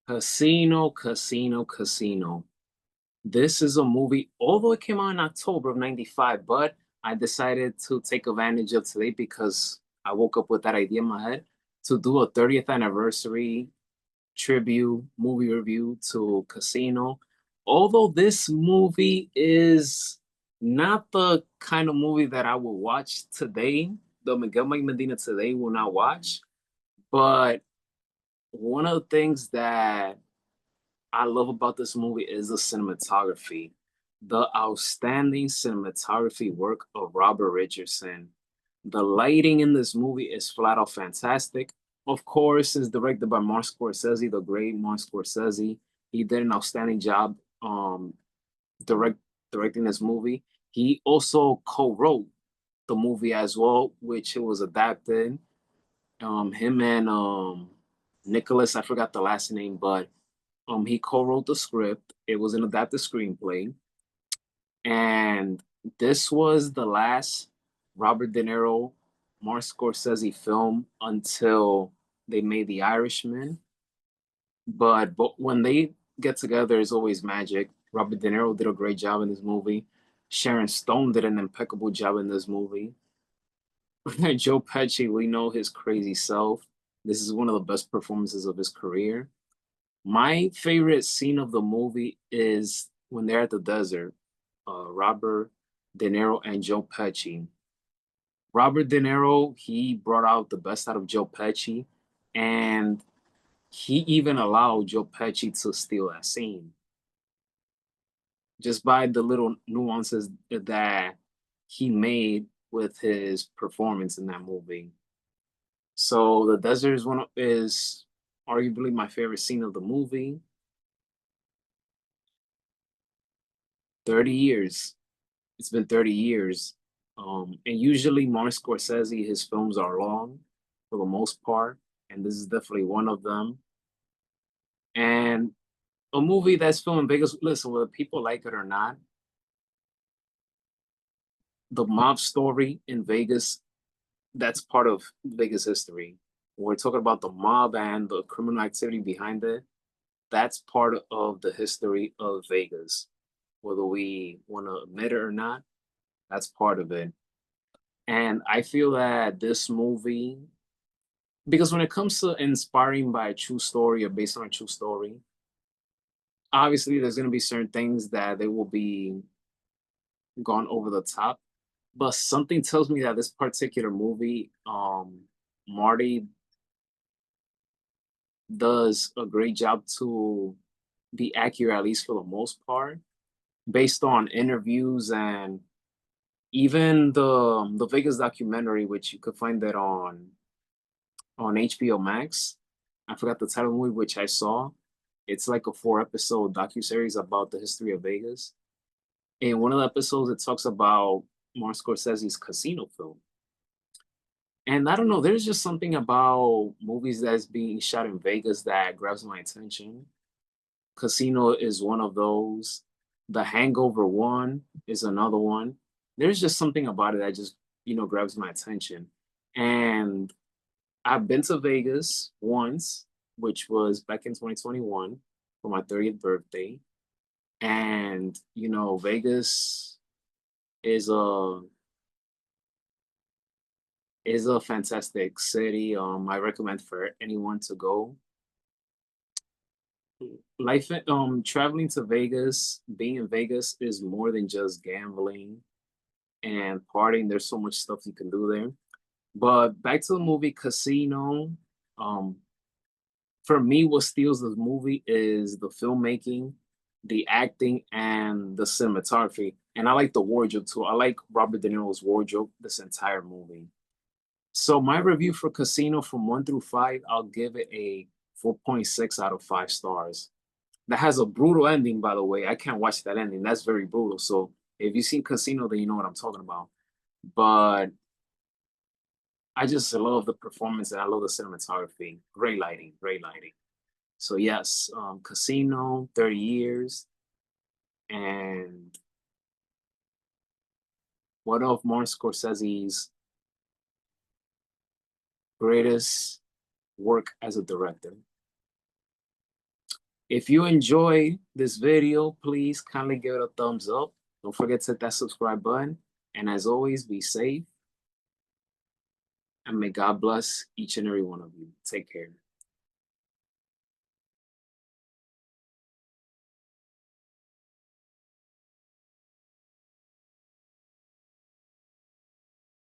Casino, Casino, Casino. This is a movie, although it came out in October of 95, but I decided to take advantage of today because I woke up with that idea in my head to do a 30th anniversary tribute movie review to Casino. Although this movie is not the kind of movie that I will watch today, the Miguel Mike Medina today will not watch, but one of the things that I love about this movie is the cinematography, the outstanding cinematography work of Robert Richardson. The lighting in this movie is flat out fantastic. Of course, it's directed by Mark Scorsese, the great Mark Scorsese. He did an outstanding job direct directing this movie. He also co-wrote the movie as well, which it was adapted. Him and Nicholas, I forgot the last name, but he co-wrote the script. It was an adapted screenplay, and this was the last Robert De Niro, Mark Scorsese film until they made The Irishman. But when they get together, it's always magic. Robert De Niro did a great job in this movie. Sharon Stone did an impeccable job in this movie. Joe Pesci, we know his crazy self. This is one of the best performances of his career. My favorite scene of the movie is when they're at the desert. Robert De Niro and Joe Pesci. Robert De Niro, he brought out the best out of Joe Pesci, and he even allowed Joe Pesci to steal that scene just by the little nuances that he made with his performance in that movie. So the desert is arguably my favorite scene of the movie. 30 years. It's been 30 years. And usually Martin Scorsese, his films are long for the most part, and this is definitely one of them. And a movie that's filmed in Vegas, listen, whether people like it or not, the mob story in Vegas, that's part of Vegas history. When we're talking about the mob and the criminal activity behind it, that's part of the history of Vegas. Whether we want to admit it or not, that's part of it. And I feel that this movie, because when it comes to inspiring by a true story or based on a true story, obviously there's going to be certain things that they will be gone over the top. But something tells me that this particular movie, Marty does a great job to be accurate, at least for the most part, based on interviews and even the Vegas documentary, which you could find that on HBO Max. I forgot the title of the movie, which I saw. It's like a 4 episode docu-series about the history of Vegas. In one of the episodes, it talks about Martin Scorsese's Casino film. And I don't know, there's just something about movies that's being shot in Vegas that grabs my attention. Casino is one of those. The Hangover one is another one. There's just something about it that just, grabs my attention. And I've been to Vegas once, which was back in 2021 for my 30th birthday. And, Vegas is a is a fantastic city. I recommend for anyone to go. Traveling to Vegas, being in Vegas is more than just gambling and partying. There's so much stuff you can do there. But back to the movie Casino. Um, for me, what steals the movie is the filmmaking, the acting, and the cinematography. And I like the wardrobe too. I like Robert De Niro's wardrobe this entire movie. So my review for Casino from 1 through 5, I'll give it a 4.6 out of 5 stars. That has a brutal ending, by the way. I can't watch that ending. That's very brutal. So if you've seen Casino, then you know what I'm talking about. But I just love the performance and I love the cinematography. Great lighting, great lighting. So yes, Casino, 30 years, and one of Martin Scorsese's greatest work as a director. If you enjoy this video, please kindly give it a thumbs up. Don't forget to hit that subscribe button. And as always, be safe. And may God bless each and every one of you. Take care.